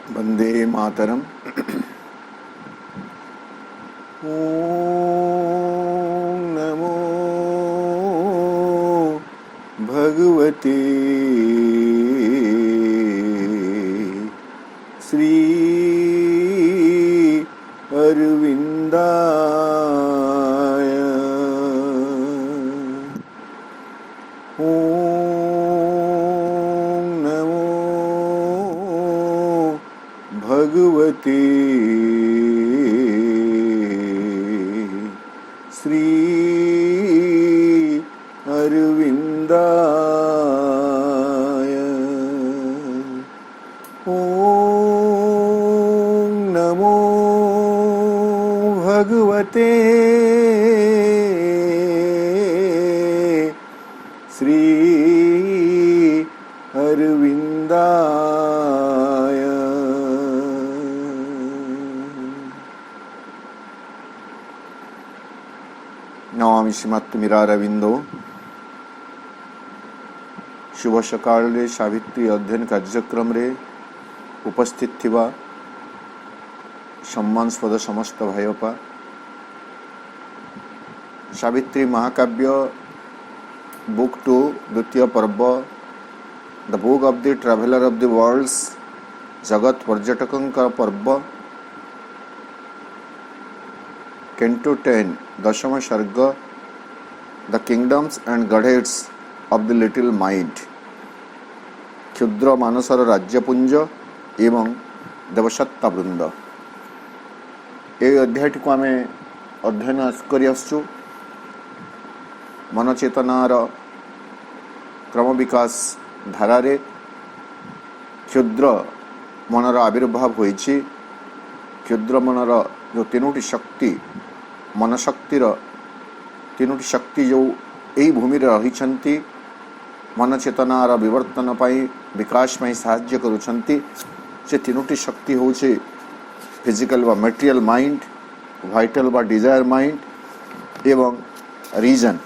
वंदे मातरम। ओम नमो भगवते श्री अरविंदाय। ओम नमो भगवते श्री अरविंदाय। ओम नमो भगवते श्री अरविंदाय। नमामि श्रीमत्मीरारविंदो। शुभ सकाळ रे सावित्री अध्ययन कार्यक्रम रे उपस्थित थिबा सम्मानस्पद समस्त भाईपा, सावित्री महाकाव्य बुक 2 द्वितीय पर्व the book of the traveller of the worlds जगत पर्यटकों पर्व कैंटो 10 दशम सर्ग the kingdoms and godlets of the little mind क्षुद्र मानसर राज्यपुंज एवं देवसत्ता वृंद। ये अध्याय को आम अध्ययन कर मन चेतनार क्रम विकास धारारे क्षुद्र मनर आविर्भाव होइछि। क्षुद्र मनर जो तीनोटी शक्ति मन शक्तिर तीनोटी शक्ति जो यही भूमि रही मन चेतनार विवर्तन पाई विकास में साहाय्य करुछंती। से तीनोटी शक्ति होचे फिजिकल व मटेरियल माइंड, वाइटल व डिजायर माइंड एवं रीजन।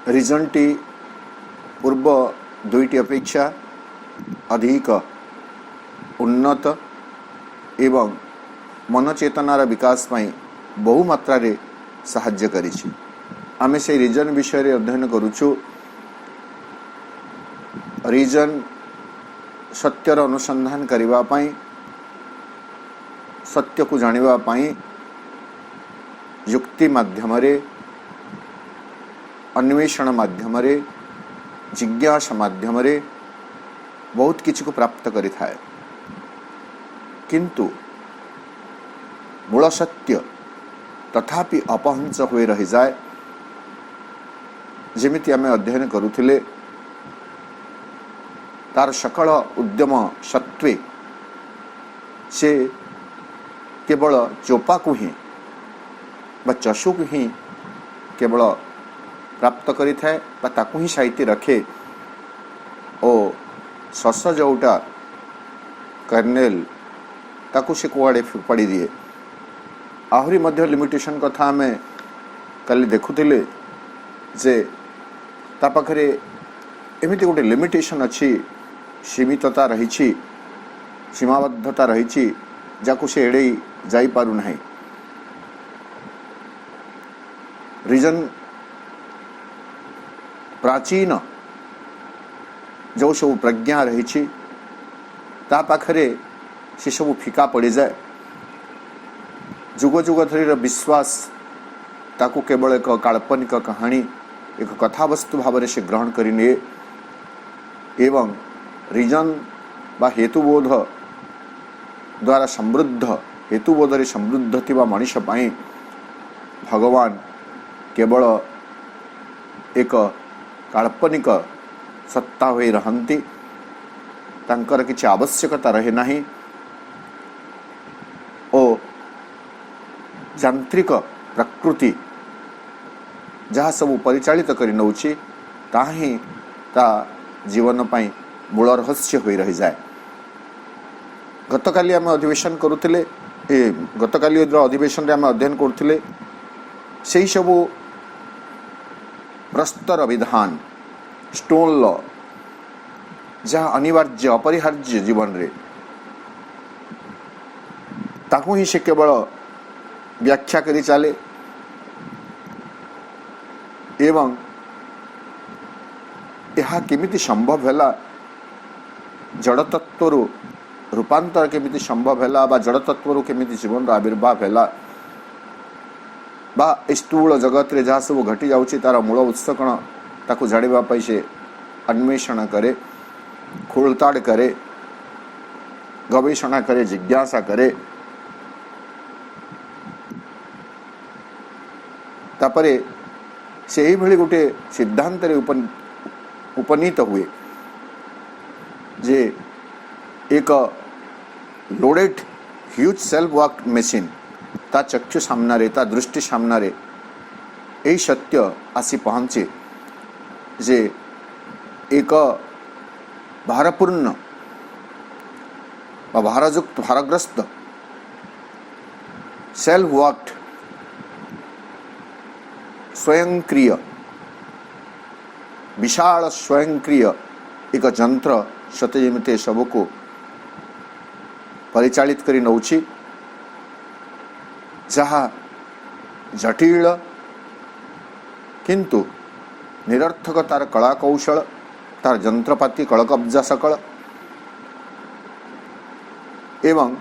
रीजन टी पूर्व दुईटी अपेक्षा अधिक उन्नत एवं मन चेतनार विकास में बहु मात्रा रे साहाय्य करिछि। आमे से रीजन विषय रे अध्ययन करुछु। रीजन सत्यर अनुसंधान करिबा पई, सत्य को जानिबा पई युक्ति माध्यम रे, अन्वेषण माध्यम रे, जिज्ञासा माध्यम रे बहुत किछि को प्राप्त करि थाए। किंतु मूल सत्य तथापि अपहंस हुए रही जाए। जेमिति आमे अध्ययन करुथिले तार सकल उद्यम सत्वे से केवल चोपा को ही बा चषु को ही केवल प्राप्त करि थाए बा ताकू ही साइती रखे ओ सस जोटा कर्नेल ताकू से कुआड़े फोपाड़ी दिए। आहरी मध्य लिमिटेशन कथा आमे कल देखुथिले जे ता पाखरे एमिति गोटे लिमिटेशन अच्छी, सीमितता रही, सीमाबद्धता रही, जाकू से एड़े जाई पारु नहीं। रीजन प्राचीन जो सब प्रज्ञा रही ता पाखरे से सब फिका पड़ जाए। जुग जुग धरी विश्वास ताकू केवल एक काल्पनिक कहानी, एक कथावस्तु भाव से ग्रहण करिने एवं रीजन बा हेतुबोध द्वारा समृद्ध, हेतुबोध रे समृद्ध थिबा मनुष्य पाई भगवान केवल एक काल्पनिक सत्ता होई रहंती। तांकर किछि आवश्यकता रहे नहीं ओ यांत्रिक प्रकृति जहाँ सब परिचालित करि नउछि ताहा ही ता जीवन पाई मूल रहस्य होई रही जाए। गतकाली आम अधिवेशन करुथिले, गतकाली अधिवेशन रे आम अध्ययन करुथिले से सबू प्रस्तर विधान स्टोन लॉ जहाँ अनिवार्य अपरिहार्य जीवन रे ताकू ही से केवल व्याख्या करी चले एवं यह केमिति संभव है जड़ तत्व रूपांतर केमिति संभव है बा जड़ तत्व केमिति जीवन आविर्भाव है बा स्थूल जगत रे जहाँ सब घटी जाउछि तार मूल उत्स कण ताकू जानिबा पई से अन्वेषण करे खोलताड़ करे गवेषणा करे जिज्ञासा करे तापरे से ही भली गोटे सिद्धांत रे उपनीत हुए जे एक loaded huge self work machine ता चक्षु सामने ता दृष्टि सामने यही सत्य आसी पहुँचे जे एक भारपूर्ण भारयुक्त भारग्रस्त सेल्फ वर्कड स्वयंक्रिय विशाल स्वयंक्रिय एक यंत्र सते जमिते सबको परिचालित करी नौछि जहाँ जटिल किंतु निरर्थक तार कला कौशल तार यंत्रपाति कलकब्जा सकल एवं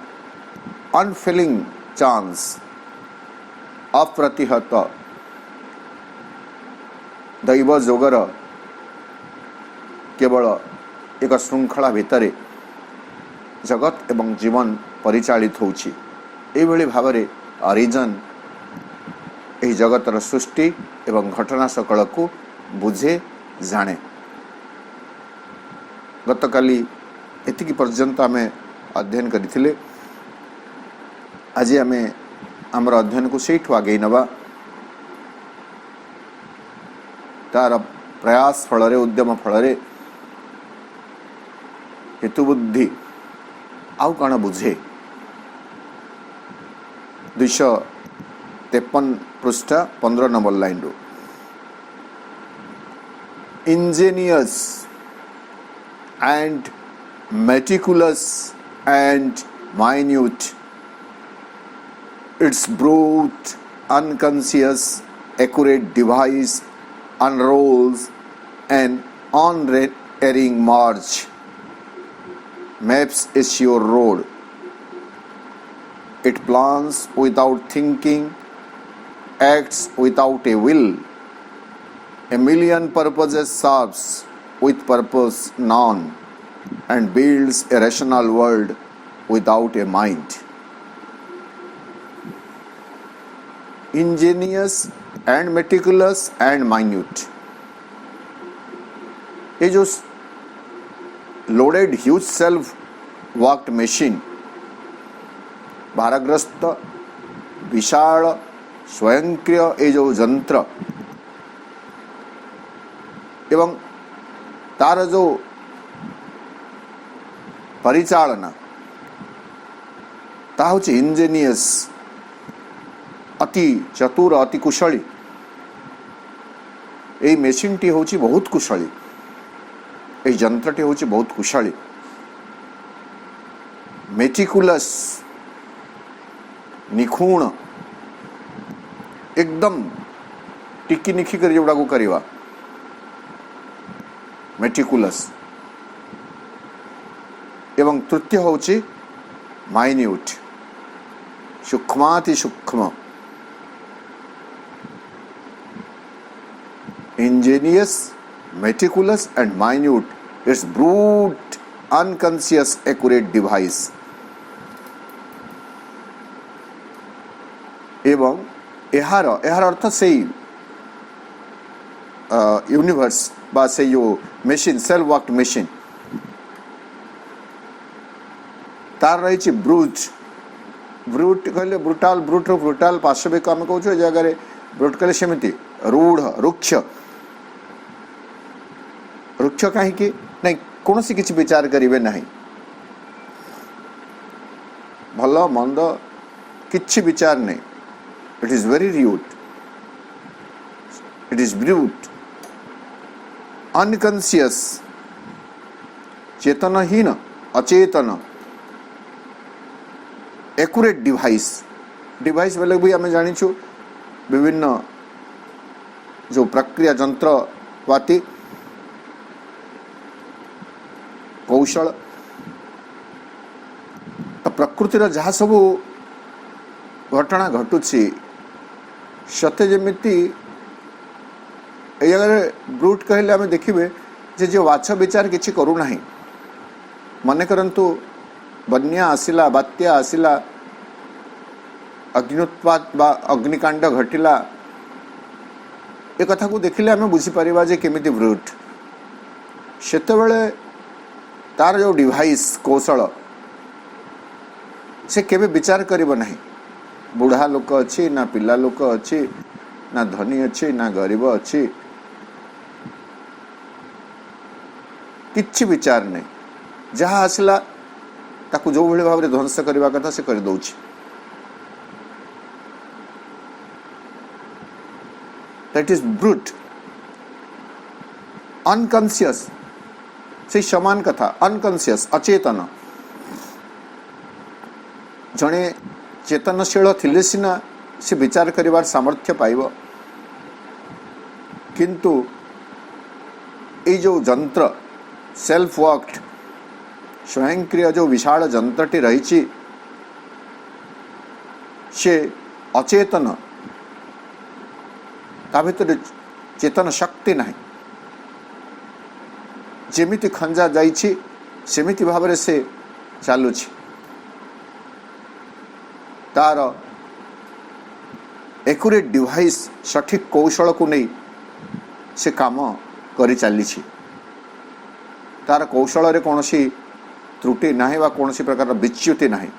अनफेलिंग चांस अप्रतिहत दैव जोगर केवल एक श्रृंखला भितरे जगत एवं जीवन परिचालित होछि एभली भावरे अरिजन यही जगतर सृष्टि एवं घटना सकल को बुझे जाने गतकाली एतिकी पर्यंत आम अध्ययन करथिले आज आम आमर अध्ययन को सेठू आगे नवा तार प्रयास फल उद्यम फल हेतुबुद्धि आउ कण बुझे 253 पृष्ठ 15 नंबर लाइन रो ingenious and meticulous and minute, its brute, unconscious, accurate device unrolls an unerring march, maps a sure road. It plans without thinking, acts without a will. A million purposes serves with purpose none, and builds a rational world without a mind. Ingenious and meticulous and minute. ये जो loaded huge self worked machine भारग्रस्त विशाल स्वयंक्रिय ये जो यंत्र एवं तार जो परिचालना ता हूँ इंजीनियस अति चतुर अति कुशली यही मेसीन टी हूँ बहुत कुशली यही यंत्र टी हूँ बहुत कुशली मेटिकुलस निखुण एकदम टिकी निखी कर जोड़ा को करवा मेटिकुलस एवं तृतीय होची माइन्यूट सूक्ष्माति सूक्ष्म Angénieux meticulous and minute it's brute unconscious accurate device एवं यार अर्थ से यूनिवर्स बा से जो मशीन सेल्फ वर्कड मशीन तार रही ब्रूट ब्रूट कहले ब्रुटाल ब्रूट ब्रुटाल पार्श्विक आम कौच जगह ब्रूट कहले सेमती रूढ़ रुक्ष रुक्ष कहीं नहीं कौन सी किसी विचार करेंगे ना भल मंद किछि विचार नहीं it is very rude it is brute unconscious चेतनहीन अचेतन एक्यूरेट डिवाइस डिवाइस बेले भी आम जाचु विभिन्न जो प्रक्रिया जंत्रपाती कौशल तो प्रकृतिर जहाँ सब घटना घटुची सत्य जमीती जगह ब्रूट कहले आम देखिए जे जो वाछ विचार किसी करूना मन करंतु बन्या आसिला बात्या आसिला अग्निउत्पात बा अग्निकांड घटिला ए कथा को देखिले आम बुझीपर जे केमिति ब्रूट सेतेबेले तार जो डिवाइस कौशल से केबे विचार करिबो नहीं बुढ़ा लोक अच्छी ना पिला लोक अच्छी ना धनी अच्छी ना गरीब अच्छी किछि विचार नहीं जहाँ आसला ताकू जो भली भाव ध्वंस करने कथा से कर दउछि दैट इज ब्रूट अनकॉन्शियस से समान कथा अनकॉन्शियस अचेतन जड़े चेतनशील थिले सिना से विचार करिवार सामर्थ्य पाइब किंतु ये जो जंत्र सेल्फ वर्क्ड स्वयंक्रिय जो विशाल जंत्रटी रही से अचेतन ता भीतर चेतन शक्ति नहीं जेमिति खंजा जाइछि सेमिति भाव से चलुछि तार एक्यूरेट डिवाइस सठिक कौशल को नहीं से काम करि चलिछि तार कौशल रे कौनसी त्रुटि नहीं वा कौनसी प्रकार विच्युति नहीं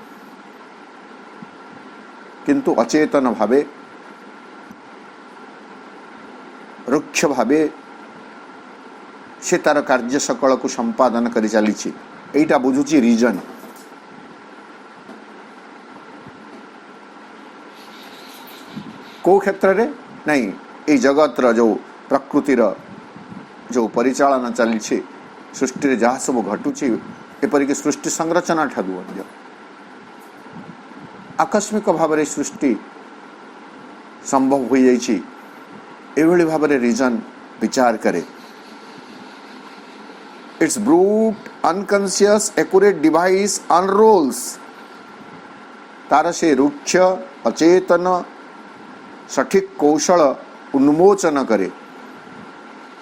किंतु अचेतन भावे रुक्ष भावे से तार कार्य सकल को संपादन करि चलिछि एटा बुझुछि रीजन को क्षेत्र रे नहीं ए जगतर जो प्रकृतिर जो परिचालन चली सृष्टि जहाँ सब घटुची एपरिक सृष्टि संरचना ठारू आकस्मिक भाव में सृष्टि संभव हो जाइछि एभली भाव में रीजन विचार करे it's brute unconscious accurate device unrolls तार से रुक्ष अचेतन सठिक कौशल उन्मोचन करे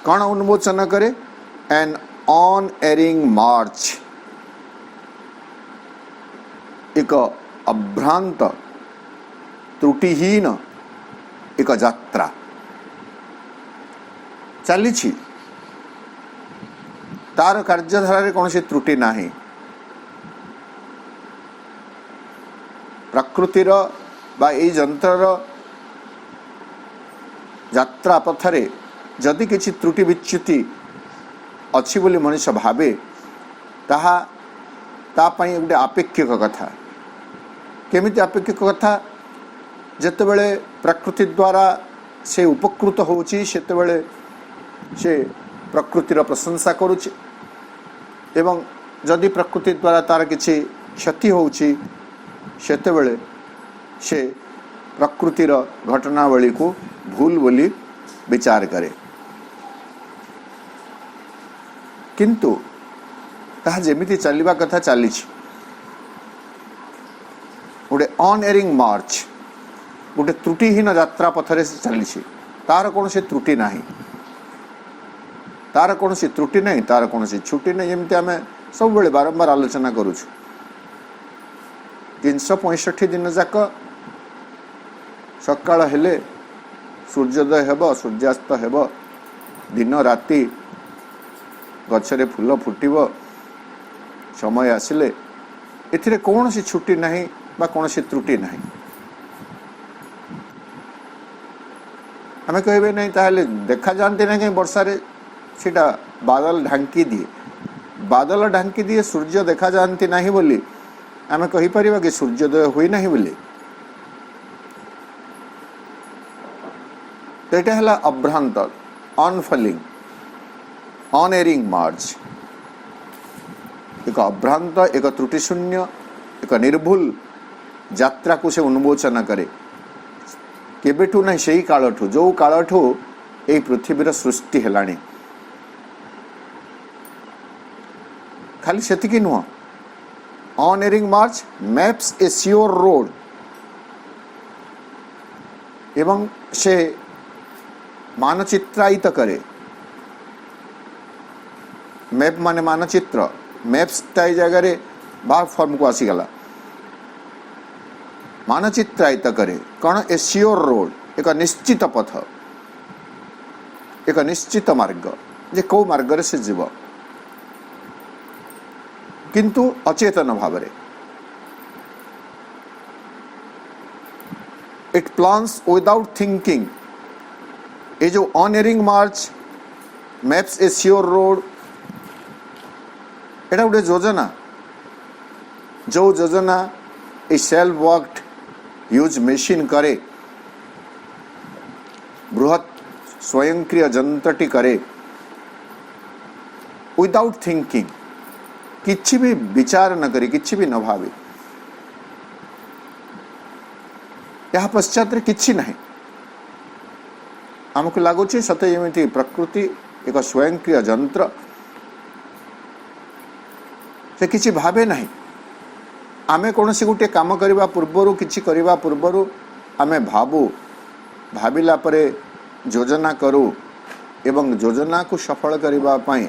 कौन उन्मोचन करे एन ऑन एरिंग मार्च एक अभ्रांत त्रुटिहीन एक यात्रा चली तार कार्यधारा कौन सी त्रुटि नहीं प्रकृतिर बा ए जंत्रर यात्रा पथरे जदि किसी त्रुटि विच्युति अच्छी बोली मनुष्य भावे ताहा तापाई गोटे आपेक्षिक कथा केमिति आपेक्षिक कथा जेतेबेले प्रकृति द्वारा से उपकृत होउची सेतेबेले से प्रकृतिर प्रशंसा करुची एवं जदि प्रकृति द्वारा तार किसी क्षति होउची सेतेबेले से प्रकृतिर घटनावली को भूल बोली विचार करे किंतु ताहा जेमिति चलिबा कथा चलीछि गोटे ऑन एरिंग मार्च गोटे त्रुटिहीन यात्रा पथरे से चलीछि तार कौन से त्रुटि नहीं तार कौन सी त्रुटि नहीं तार कौन सी छुट्टी नहीं जमी आम सब बेले बारंबार आलोचना करुछु 365 दिन जाक सकाळ हेले सूर्योदय हेब सूर्यास्त हेब दिन राति गछरे फूल फुटिब समय आसिले एथिरे कौन सी छुट्टी नहीं बा कौन सी त्रुटि नहीं आम कहे नहीं ताहले देखा जानते ना कहीं वर्षारे सीटा बादल ढांकी दिए बादल ढांकी दिए सूर्य देखा जानती नहीं बोली आम कही परिबा कि सूर्योदय हुई नहीं बोली तो ये है अभ्रांत अनफलिंग ऑन एरिंग मार्च एक अभ्रांत एक त्रुटिशून्य एक निर्भुल यात्रा को से उन्मोचन करे केबेठू नहीं सही कालठू जो कालठू ए पृथ्वीर सृष्टि हेलाणी खाली सेतिकी नुह अनएरिंग मार्च मैप्स ए सियोर रोड एवं से मानचित्रायित करे मैप माने मानचित्र मैप्स टाई जगह बार फॉर्म को आसीगला मानचित्रायित करे कौन ए सियोर रोड एक निश्चित पथ एक निश्चित मार्ग जे कौ मार्ग से जीव किंतु अचेतन भाव इट प्लान्स विदाउट थिंकिंग ये जो अनएरिंग मार्च मैप्स ए सियोर रोड एटा गोटे योजना जो योजना ए सेल्फ वर्कड ह्यूज मशीन करे बृहत स्वयंक्रिय जंत्रटी करे विदाउट थिंकिंग किछि भी विचार न करी किछि भी न भावे यह पश्चात किछि नहीं आमको लगुच सते जमी प्रकृति एक स्वयंक्रिय जंत्र से किछि भावे नहीं आमे कौन सी गोटे काम करने पूर्वर किछि करने पूर्वर आमे भावु भाविला परे योजना करू एवं योजना को सफल करने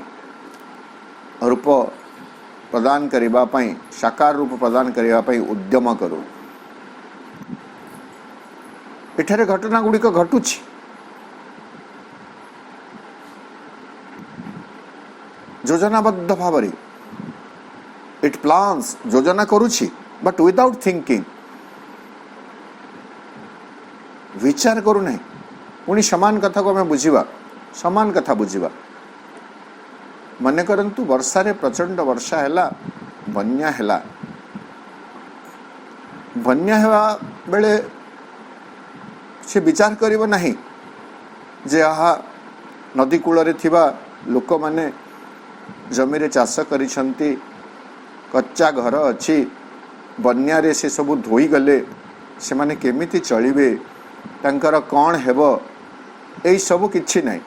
रूप प्रदान करने साकार रूप प्रदान करने उद्यम करू एठारे घटना गुड़िक घटुछि योजनाबद्ध भाव इट प्लान्स योजना करुछि बट विदाउट थिंकिंग विचार करू नहीं पुणी समान कथा को आम बुझा समान कथा बुझा मन करंतु वर्षा रे प्रचंड वर्षा हैला बन्या हैला बन्या हेवा बेले से विचार करिवो नहीं जे आहा नदी कूल रे थिबा लोक माने जमी रे चाष करिसंती कच्चा घर अच्छी बन्या रे से सब धोई गले से माने केमिति चलिबे तांकर कौन हेबो एई सब किछि नहीं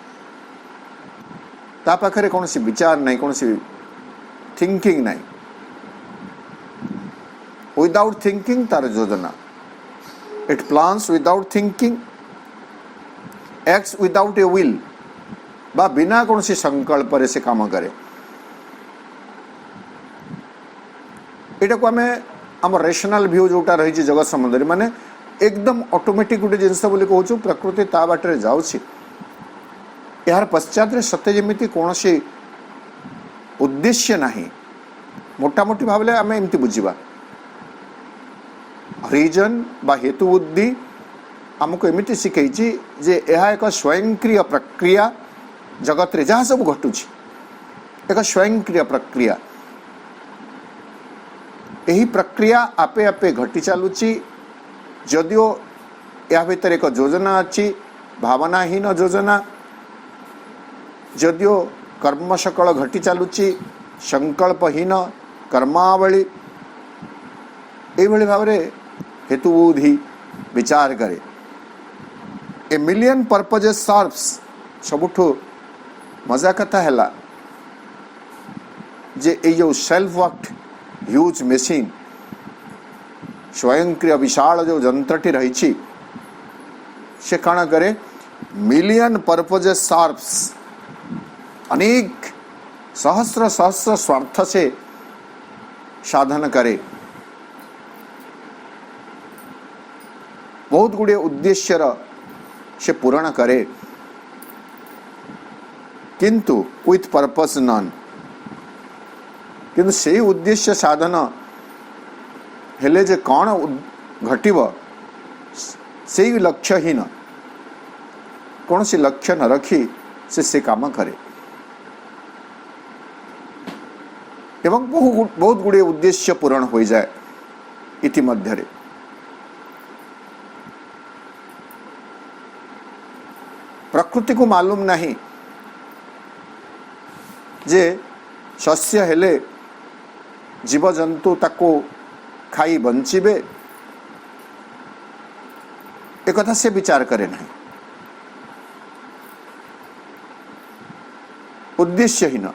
ता पाखरे कौन सी विचार नहीं कौन सी थिंकिंग नहीं विदाउट थिंकिंग तार योजना it plans without thinking acts without A will बा बिना कौन सी संकल्प रे से काम करे एटा को आमे आम रेशनल व्यू जोटा रही जगत संबंध माने एकदम ऑटोमेटिक गोटे जिनस बोली कहूँ प्रकृति ता बाटर जाऊँगी यार पश्चात सत्य जमी कौन सी उद्देश्य नहीं मोटामोटी भाव आम एमती बुझा रीजन बा हेतु बुद्धि आमको एमती शिखई जे यह एक स्वयंक्रिय प्रक्रिया जगत रे जहाँ सब घटुची एक स्वयंक्रिय प्रक्रिया यही प्रक्रिया आपे आपे घटी चलुची जदियो या भीतर एक योजना अच्छी भावनाहीन योजना जदियो कर्म सकल घटी चलुची संकल्पहीन कर्मावली ये भाव हेतुबुद्धि विचार करे ए मिलियन पर्पजेस सर्व्स सबुठु मजा कथा है जे यो सेल्फ वर्कड ह्यूज मशीन स्वयंक्रिय विशाल जो जंत्रटी रही से कण करे मिलियन पर्पजेस सर्व्स अनेक सहस्र सहस्र स्वार्थ से साधन करे बहुत गुड़े उद्देश्य से पूरण करे किंतु विथ पर्पस नन किंतु से उद्देश्य साधन हेले जे कौन घटिब से लक्ष्यहीन कौन सी लक्ष्य न रखी से काम करे एवं बहुत गुड़े उद्देश्य पूरण हो जाए इति मध्यरे प्रकृति को मालूम नहीं जे शस्य हेले जीवजंतु ताको खाई बंचिबे एक कथा से विचार करे नहीं। उद्देश्यहीन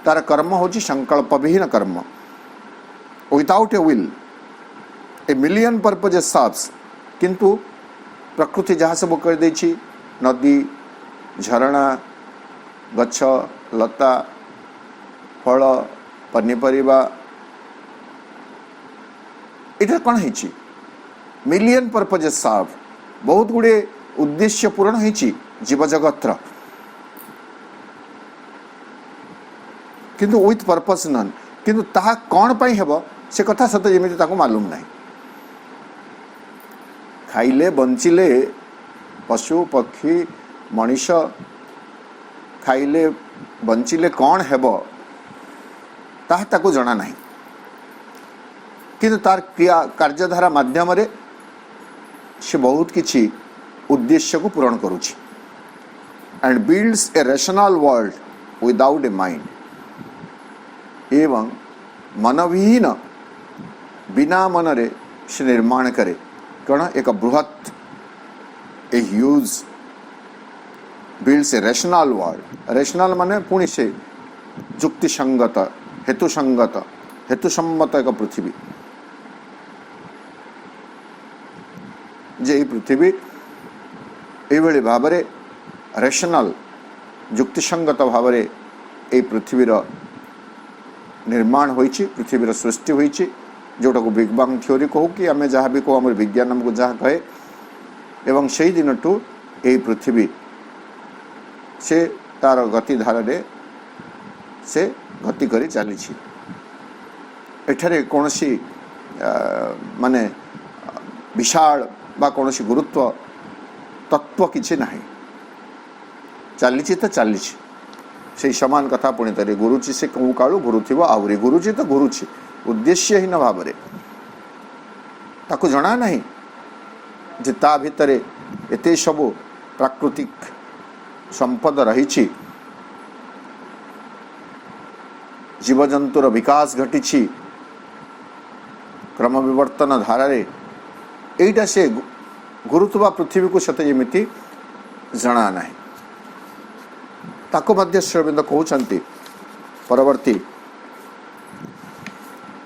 तार कर्म होची संकल्प विहीन कर्म, without A will a million purposes serves. किंतु प्रकृति जहाँ सब कर देछि, नदी, झरणा, गछ लता, फल, पनीपरिबा, इधर कौन है मिलियन पर्पजेस सर्व, बहुत गुड़े उद्देश्य पूर्ण है जीव जगत, किंतु विथ पर्पस नन। किंतु ताहा कौन पाई हेबो से कथा सत जेमिति ताको मालूम नहीं। खाइले बंचिले पशु पक्षी मनीष खाइले बंचिले कौन हेबो ताहा ताको जना नहीं। किंतु तार क्रिया कार्यधारा माध्यम रे से बहुत किछि उद्देश्य को पूरण करुछि and builds a rational world without a mind. एवं मनविहीन बिना मन रे से निर्माण करे कौन एक बृहत a huge builds a rational world. Rational माने पुणी से जुक्ति संगत हेतुसम्मत एक पृथ्वी, जे पृथ्वी ये भाव रैशनल जुक्तिसंगत भाव ए पृथ्वीर निर्माण होइछि, पृथ्वीर सृष्टि होइछि, जोटा को बिग बांग थ्योरी कहू कि आम जहाँ भी कहू आम विज्ञान आमको जहाँ कहे। एवं से दिन टू ये पृथ्वी से तार गति धारा से गति करी चली। एठारे कौनसी माने विशाल बा कौनसी गुरुत्व तत्व किछि नाही, चली तो चली से समान कथा पुणी तरी गुरुची से कहूँ कालू गुरु थी आहरी गुरुची तो गुरुची उद्देश्यहीन भाव ताकू जना नहीं जे ता भितरे एते सबु प्राकृतिक संपद रही, जीवजंतुर विकास घटी क्रम विवर्तन धारा रे एटा से गुरुत्व पृथ्वी को सते जेमिति जना नहीं। ताको मध्य श्रीअरविंद कहउछंती परवर्ती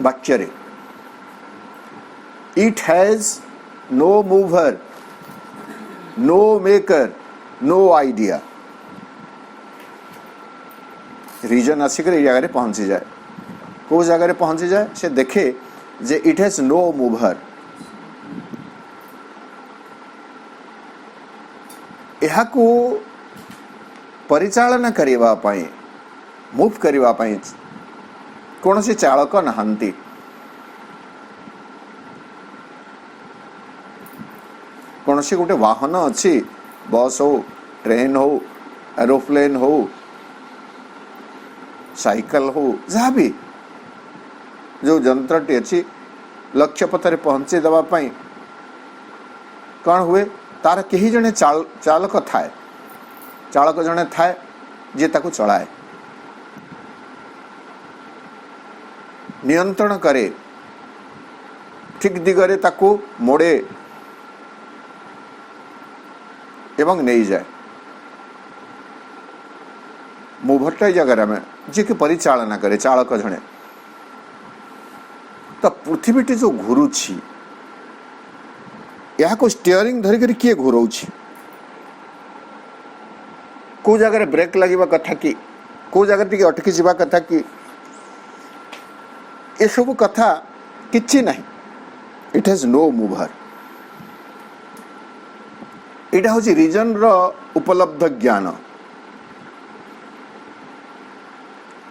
वाक्य रे, it has no mover, no maker, no idea. Reason आसिक जगह पहुंची जाए, कौ जगह पहुंची जाए से देखे जे इट हैज नो मूवर। यह को परिचालन करिवा पाई, मूव करिवा पाई कौन से चालक नहांती। कौन से गोटे वाहन अच्छी, बस हो, ट्रेन हो, एरोप्लेन हो, साइकिल हो, जहाँ भी जो जंत्रटी अच्छी लक्ष्य पथरे पहुंचे देवा पाई कौन हुए तार कहीं जने चालक थाए, चालक जने थाए जे ताको चलाए, नियंत्रण करे, ठीक दिगरे ताको मोड़े एवं नहीं जाए। मूवरटा जगह में जे कि परिचालना करे चालक जने। तो पृथ्वीटी जो घुरुछि या को स्टीयरिंग धरिक किए घुराऊछि, को जगह ब्रेक लगे कथा कि को जगह टी अटकी जावा कथा कि ये सब कथा किछि नहीं। It has no mover. इटा हूँ रीजन रो उपलब्ध ज्ञान।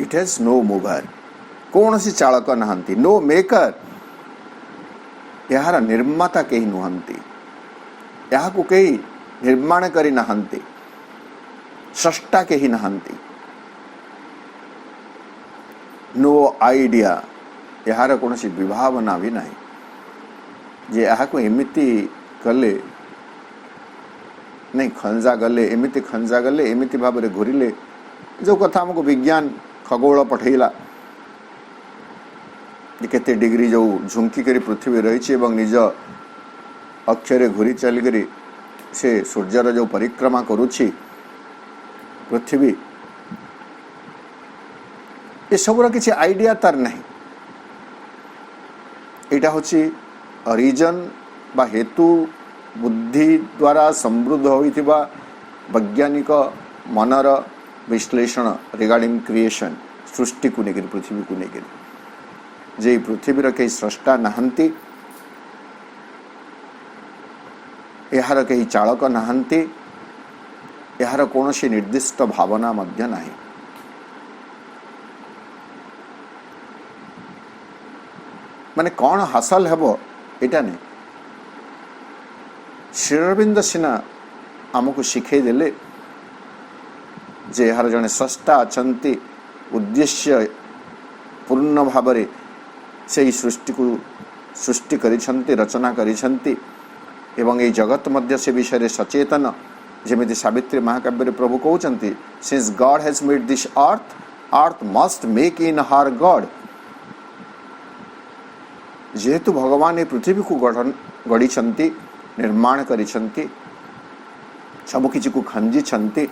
इट हैज नो मूवर, कौन सी चालक नहांती, नो मेकर, यार निर्माता कहीं नुहंती, यहाँ को कहीं निर्माण करी नहांती, सृष्टा कहीं नहांती, नो आइडिया, यार कौन सी विभावना भी नहीं जे यहाँ को एमिति कले नहीं खंजा गले, एमिति खंजा गले, एमिति भाव में घूरिले, जो कथा हमको विज्ञान खगोल पठेला केते डिग्री जो झुंकी करी पृथ्वी रही निज अक्षरे घूरी चलिकरी से सूर्यर जो परिक्रमा करुछि पृथ्वी ये सबूर किसी आइडिया तार नहीं। यहाँ हूँ रीजन बा हेतु बुद्धि द्वारा समृद्ध होइथिबा वैज्ञानिक मनर विश्लेषण रिगार्डिंग क्रिएशन सृष्टि को लेकर पृथ्वी को लेकर जे पृथ्वीर कई स्रष्टा नहांती यार कई चालक नहांती यार कौन सी निर्दिष्ट भावना मध्य नहीं। माने कौन हासिल हेबो एटा नहीं। श्री अरविंद सिना आमको शिखे देले जे यार जने स्रष्टा अछंती उद्देश्य पूर्ण भाव से सृष्टि को सृष्टि करिछंती रचना करिछंती एवं ये जगत मध्य से विषय सचेतन जेमिति सावित्री महाकाव्य प्रभु कहते since God has made this earth must make in her God. जेहेतु भगवान ये पृथ्वी को गढ़ी निर्माण करिछंती सबकिछि को खंजी छंती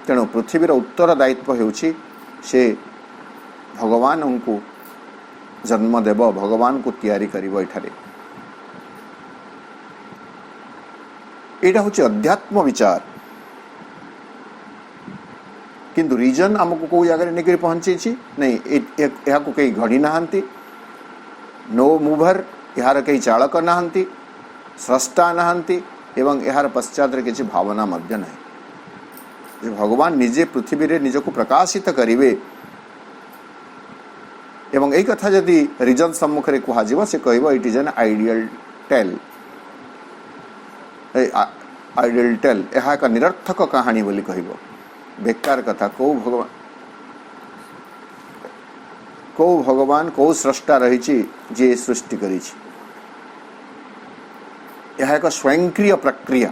तेणु पृथ्वीर उत्तरदायित्व हेउछि से भगवान को जन्म देव भगवान को तैयारी करिवो। एठारे एटा हूँ अध्यात्म विचार किंतु रीजन आमको को जगह नहीं पहुंची नहीं यह को कई घड़ी नहांती नो मूवर यार कई चालक नहांती स्रष्टा नहांती एवं यार पश्चात किसी भावना मध्य नहीं। जो भगवान निजे पृथ्वी रे निज को प्रकाशित करिवे एवं यही कथा जदि रीजन सम्मुख रे कह से कहब it is an ideal tale ideal tale यह एक निरर्थक कहानी बोली कहब बेकार कथा। को भगवान को स्रष्टा रही जे सृष्टि करी यह एक स्वयंक्रिय प्रक्रिया।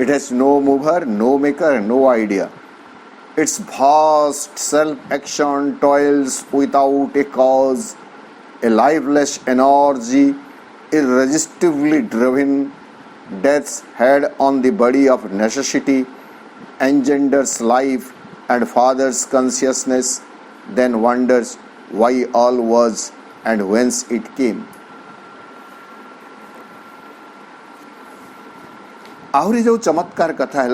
It has no mover no maker no idea. It's vast self action toils without a cause, a lifeless energy irresistibly driven, death's head on the body of necessity, engenders life and fathers consciousness, then wonders why all was and whence it came. आहरी जो चमत्कार कथा है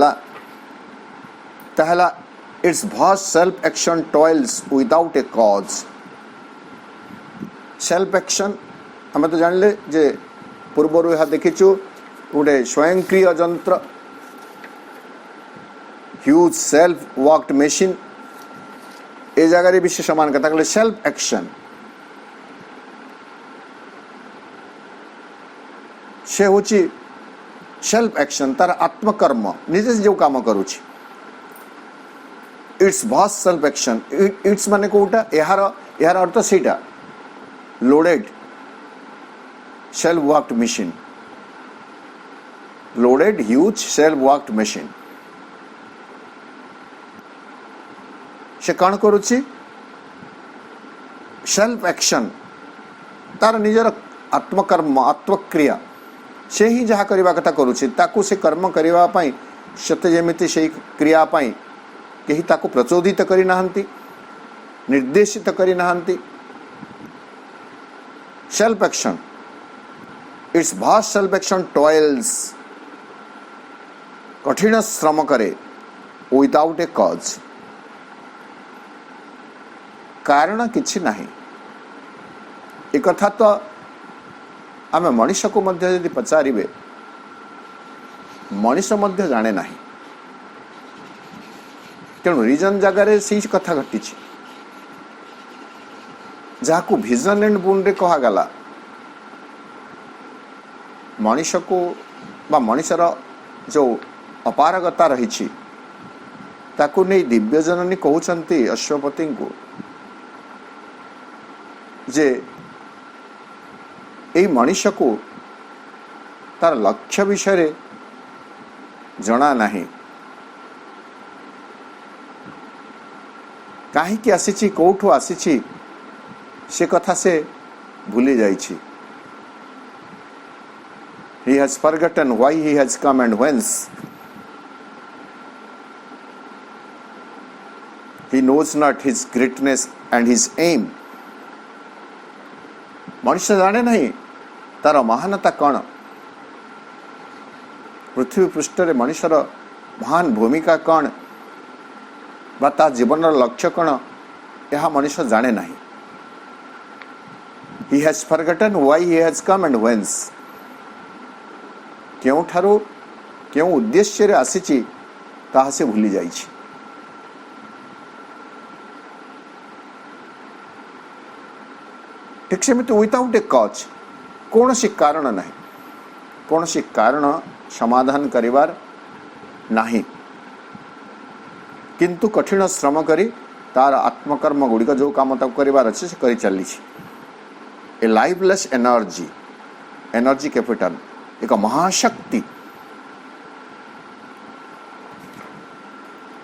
it's vast self action toils without a cause. Self action आम तो जानले जे पूर्वर यह देखीचु गोटे स्वयंक्रिय जंत्र huge self worked machine ए जगह भी से समान कथा कहले सेल्फ एक्शन से होची सेल्फ एक्शन तार आत्मकर्म निजे जो काम करुची it's vast self action it's माने कोटा यार अर्थ सीटा loaded self worked machine loaded huge self worked machine से कौन करुची सेल्फ एक्शन तार निजर आत्मकर्म आत्मक्रिया से ही जहाँ करवा कथा करुची ताकू से कर्म करवा पाई सत्य जेमिति से क्रिया पाई कहीं ताकू प्रचोदित करी नाहंती निर्देशित करी नाहंती। Self action it's vast self action toils कठिन श्रम करे विदाउट ए कॉज कारण किछि नहीं। एक कथा तो आमे मनुष्य को मध्य यदि पचारिबे मनुष्य मध्य जाने नहीं तेणु रीजन जगार से कथा घटी जहाँ को विजन एंड बुन रे कहगला मनुष्य को बा मनुष्यर जो अपारगता रही ताकू नहीं दिव्य जननी कहते अश्वपति को जे यही मनुष्य को तार लक्ष्य विषय जना नहीं कहीं आसी कौठू आसी से कथा से भूली जाइछि। He has forgotten why he has come and whence. He knows not his greatness and his aim. मनुष्य जाने नहीं तार महानता कौन, पृथ्वी पृष्ठ रे मनुष्यर महान भूमिका कौन बा ता जीवन लक्ष्य कौन, यह मनुष्य जाने नहीं. He has forgotten why he has come and whence. क्यों ठारू क्यों उद्देश्य रे आसीची ताहा से भूली जाइछि. ठीक सेमिति विदाउट ए कॉज, कौन सी कारण नहीं, कौन सी कारण समाधान करिवार नहीं, किंतु कठिन श्रम करी तार आत्मकर्म गुड़िक जो काम तक करिवार अछि से करि चली. ए लाइफलेस एनर्जी, एनर्जी कैपिटल, एक महाशक्ति,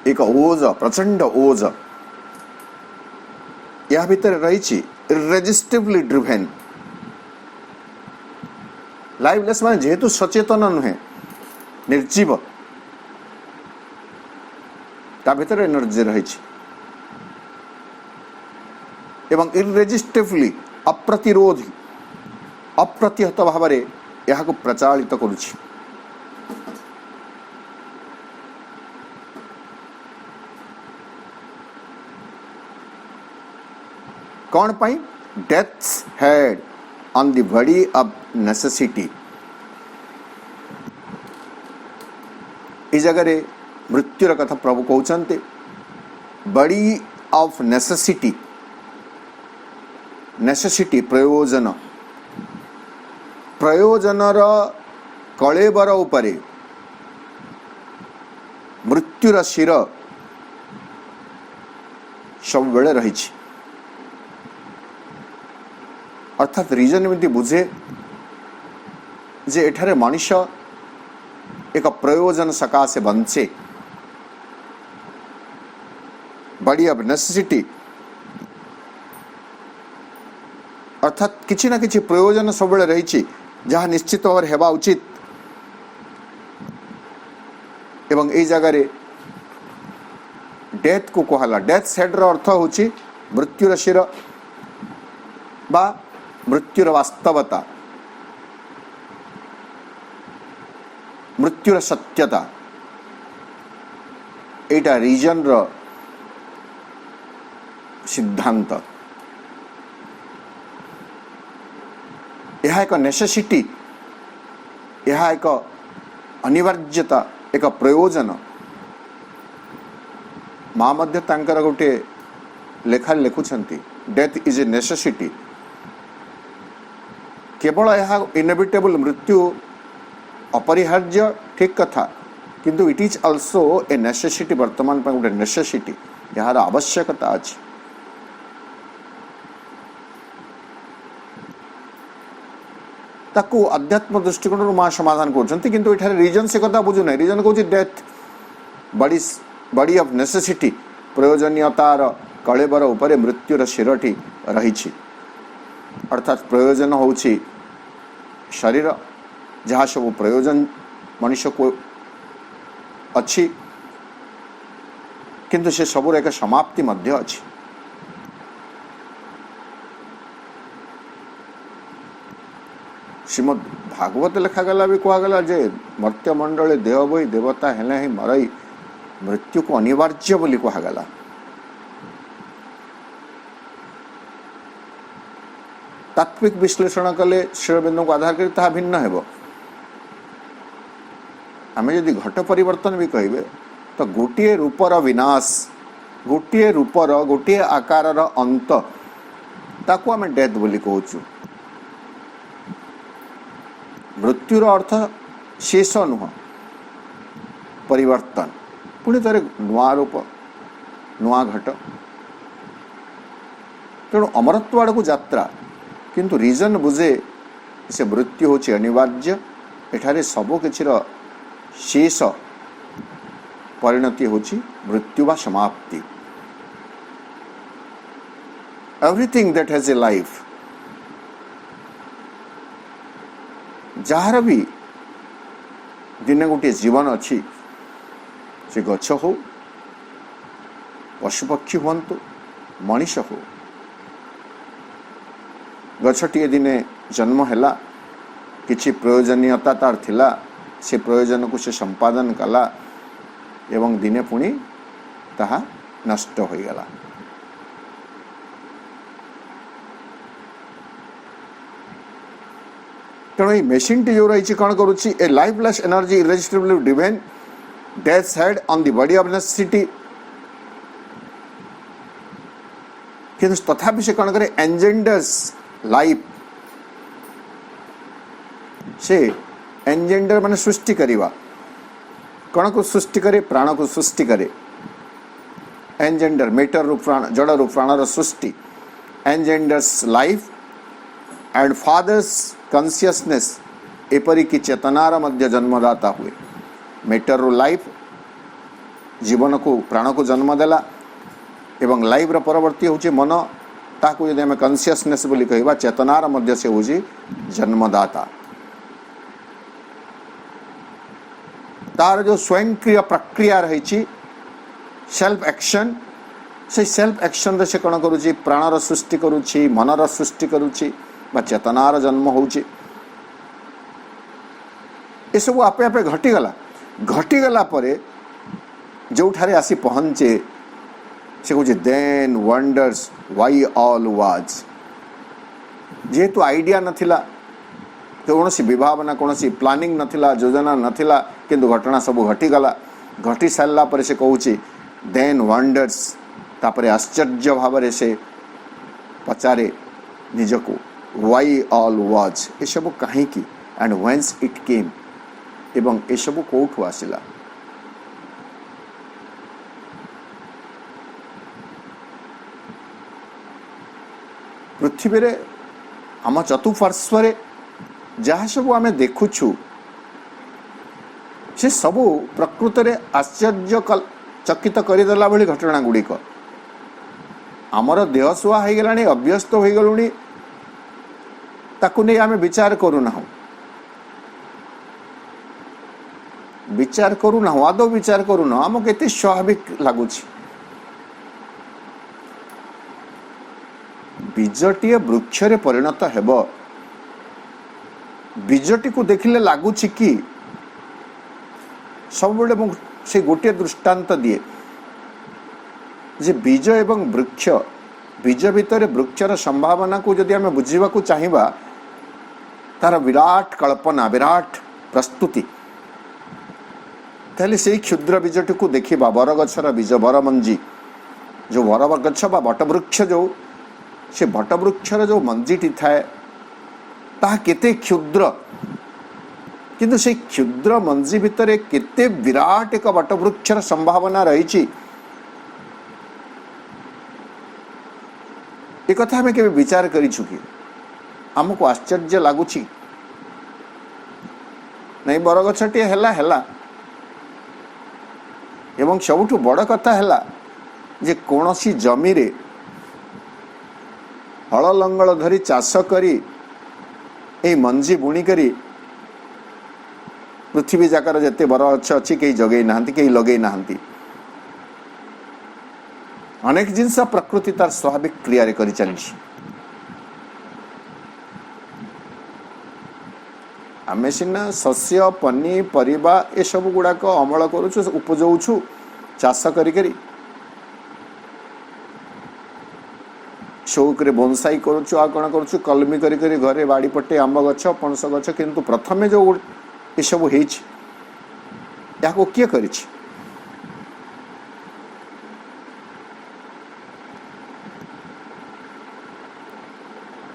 एक ओज, प्रचंड ओज या भीतर रही, इरेजिस्टिवली ड्रिवेन. लाइफलेस माने जेहेतु सचेतन नुहे, निर्जीव, ता भीतर एनर्जी रही एवं इरेजिस्टिवली अप्रतिरोधी अप्रतिहत भाव में यह प्रचालित करुछि. कौन पाई? Death's head on the body of necessity. इस जगह मृत्युर कथा प्रभु कहते, बॉडी ऑफ नेसेसिटी. नेसेसिटी प्रयोजन, प्रयोजनर कलेबर उपरे मृत्युर शिर सब बेले रही. अर्थात रिजन एमती बुझे जे एठारे मनुष्य एक प्रयोजन सकाशे बंचे. बॉडी ऑफ नेसेसिटी अर्थात किछि ना किछि प्रयोजन सब बेले रही जहाँ निश्चित भाव हेबा उचित. एवं ए जगह डेथ को कहला. डेथ हेड रो अर्थ होछि मृत्युर शिर बा मृत्युर वास्तवता, मृत्युर सत्यता. एटा रीजन रो सिद्धांत. यह एक नेसेसिटी, यह एक अनिवार्यता, एक प्रयोजन. माँ मध्य तांकर गोटे लेखा लिखुछंती, डेथ इज ए नेसेसिटी. केवल यह इनेविटेबल मृत्यु अपरिहार्य, ठीक कथा, किंतु it is also a necessity. वर्तमान पर गोटे नेसेसिटी, यार आवश्यकता अछि. ताकू अध्यात्म दृष्टिकोण माँ समाधान करछंती, किंतु एठारे रीजन से कथा बुझु नै. रीजन कहूछि डेथ, बॉडी ऑफ नेसेसिटी, प्रयोजनीयतार कलेबर उपरे मृत्युर शिरटी रही. अर्थात प्रयोजन होछि शरीर, जहाँ सब प्रयोजन मनुष्य को अच्छी, किंतु से सबूर एक समाप्ति मध्य अच्छी. श्रीमद भागवत लिखागला भी कहगला जे मर्त्यमंडले देव बई देवता हेले ही मरई, मृत्यु को अनिवार्य बोली कहगला. तात्विक विश्लेषण कले श्रीअरविंद को आधार कर ताहा भिन्न हेबो. आमे यदि घट परिवर्तन भी कहिबे तो गोटे रूपर विनाश, गोटे रूपर गोटे आकारर अंत, ताकू आमे डेथ बोली कहूचु. मृत्युर अर्थ शेष नुह, परिवर्तन, पुणी तारे नुआ रूप, नुआ घट. तेणु अमरत्व आड़ को यात्रा, किंतु रीजन बुझे से मृत्यु होची अनिवार्य. एठारे सब किछिर शेष परिणति होची मृत्यु बा समाप्ति. Everything that has a life, jar भी दिने गोटे जीवन अच्छी से गछ हो पशुपक्षी हूँ मनीष हो गछटी दिने जन्म है किछि प्रयोजनीयता तार थिला से प्रयोजन को से संपादन कला एवं दिने पुणी ताहा नष्ट हो गला। तेणु ये मेसीन टी जो रही कौन करुच्ची a lifeless energy irresistibly divine death head on the body of necessity किंतु तथापि से कौन करे एंजेंडर्स लाइफ से एंजेंडर माने सृष्टि करिवा कौन को सृष्टि करे प्राण को सृष्टि करे एंजेंडर मेटर रूप प्राण जड़ रूप प्राणर सृष्टि एंजेंडर्स लाइफ एंड फादर्स कॉन्शियसनेस एपरिक चेतनार मध्य जन्मदाता हुए मेटर रू लाइफ जीवन को प्राण को जन्म देला एवं लाइफ रो परवर्ती होची मन ताकू यदि आम कॉन्शियसनेस बोली कहवा चेतनार मध्य से होची जन्मदाता तार जो स्वयंक्रिय प्रक्रिया रही सेल्फ एक्शन से सेल्फ एक्शन से कौन करुच्ची प्राणर सृष्टि करुच्ची मनर सृष्टि करुच्ची बा चेतनार जन्म होची ये सब आपे आपे घटीगला परे जो ठारे आसी पहुंचे से कहे then wonders why all was जेहेतु आइडिया नथिला कौन सी विभावना कौन सी प्लानिंग नथिला योजना नथिला किंतु घटना सब घटीगला घटी सारा पर से कहूँ देन वंडर्स तापरे आश्चर्य भाव से पचारे निजको वाई ऑल वाज ये सब कहीं एंड व्हेंस इट केम एवं ये सब कौठू आसिला पृथ्वी रे आम चतुपार्श्व जहाँ सब आम देखुछु से सबू प्रकृत रे आश्चर्य चकित करदेला भली घटना गुड़िक आमर देह सुहा हो गलानी अभ्यस्त हो गलुणी ताकू नहीं आम विचार करूना आदौ विचार करूना आमको केते स्वाभाविक लगुच बीजटी वृक्ष रे परिणत हेब बीजटी को देखिले लगुच कि सब से गोटे दृष्टांत दिए जे बीज एवं वृक्ष बीज भितर वृक्षर संभावना को जदि आम बुझा चाहिए तार विराट कल्पना विराट प्रस्तुति ताहले से क्षुद्र बीजटी को देखा बरगछर बीज बरमंजी जो बरगछ बा बटवृक्ष जो से बटवृक्षर जो मंजीटी थाए ता केते क्षुद्र किंतु से क्षुद्र मंजी भितर केते विराट एक बटवृक्षर संभावना रही एक कथा हमें केवे विचार करिछु कि हमको आश्चर्य लगुची नहीं बरगछटे हैला एवं सबुठु बड़ कथा हैला जे कोनोसी जमी रे हल लंगल धरी चाष करी ए मंजी बुणी करी पृथ्वी जाकर जिते बरगछ अच्छी कहीं जगै नाहंती कहीं लगे नाहंती अनेक जिनस प्रकृति तार स्वाभाविक क्रिया करी चली आमे सिना शस्य पनीपरिबा ए सब गुड़ाक अमल करूछु उपजाऊछु चाष करी शौक रे बोनसाई करूछु आ कण करूछु कलमी करी घरे बाड़ी पटे आंब गछ पणस गछ किंतु प्रथमे जो ये सब हो किए करिछि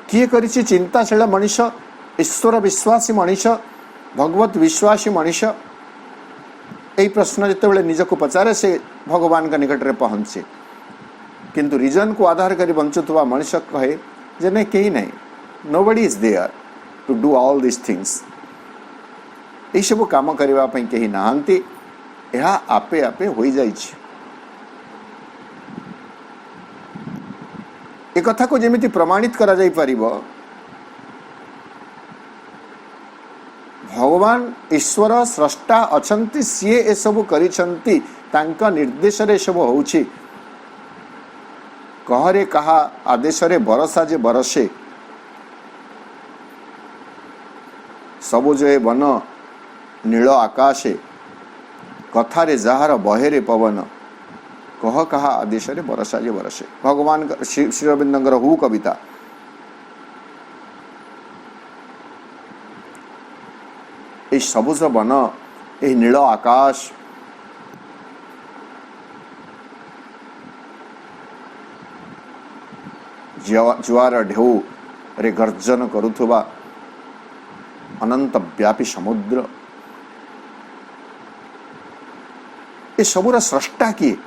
किए करिछि चिंताशील मनीष ईश्वर विश्वासी मनीष भगवत विश्वासी मनीष यही प्रश्न जिते निजको पचारे से भगवान का निकट में पहुंचे किंतु रिजन को आधार करी बंचुवा मनीष कहे जे नहीं कहीं नहीं nobody is there to do all this things ये सब काम करने कहीं नहांती यह आपे आपे हो जाइछि एक कथा को जेमिति प्रमाणित करा जाई परिबो भगवान ईश्वर स्रष्टा अछंती सीए ए सब करिछंती तांका निर्देश रे सब होउछि कहरे कहा आदेश रे बरसा जे बरसे सबुजे वन नील आकाशे कथारे जार बहेरे पवन कह कहा आदेश रे बरसा जे बरसे भगवान श्री अरविंदर हु कविता। ए सबुज वन ए नील आकाश जुआर ढेउ रे गर्जन करुथुबा अनंत व्यापी समुद्र ए सबुर स्रष्टा किए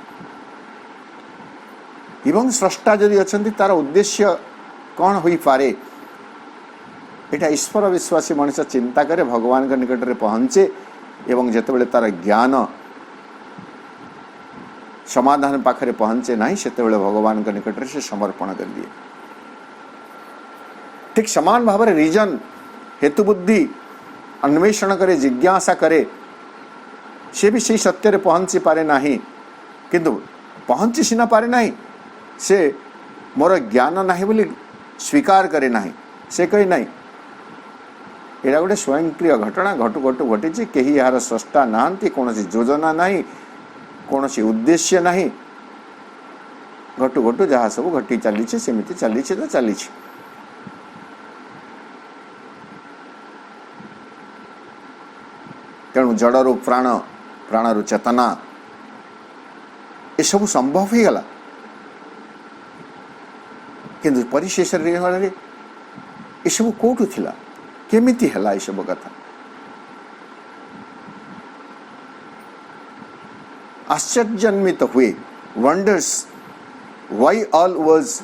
एवं स्रष्टा जदि अछंती तार उद्देश्य कौन होई पारे एटा ईश्वर विश्वासी मनुष्य चिंता करे भगवान के निकट रे पहुंचे एवं जेतेबेले तार ज्ञान समाधान पाखरे पहुंचे नहीं सेतेबेले भगवान के निकट रे से समर्पण कर दिए। ठीक समान भाव रे रीजन हेतु बुद्धि अन्वेषण करे जिज्ञासा करे से भी सही सत्य रे पहुंची पारे नहीं किंतु पहुंची सिना पारे नहीं से मोर ज्ञान नहीं बोली स्वीकार करे नहीं से कही नहीं एटा गोटे स्वयंक्रिय घटना घटू घटू घटी कहीं यार स्रष्टा नहांती कौन योजना नहीं कौन उद्देश्य नहीं घटू घटू जहाँ सब घटी चली सेमती चली तो चली। तेणु जड़रू प्राण प्राणरू चेतना ये सब संभव हो गला किंतु परिशेष ये सब कोठू थिला केमिति हला ये सब कथा आश्चर्यान्वित हुए वंडर्स व्हाई ऑल वाज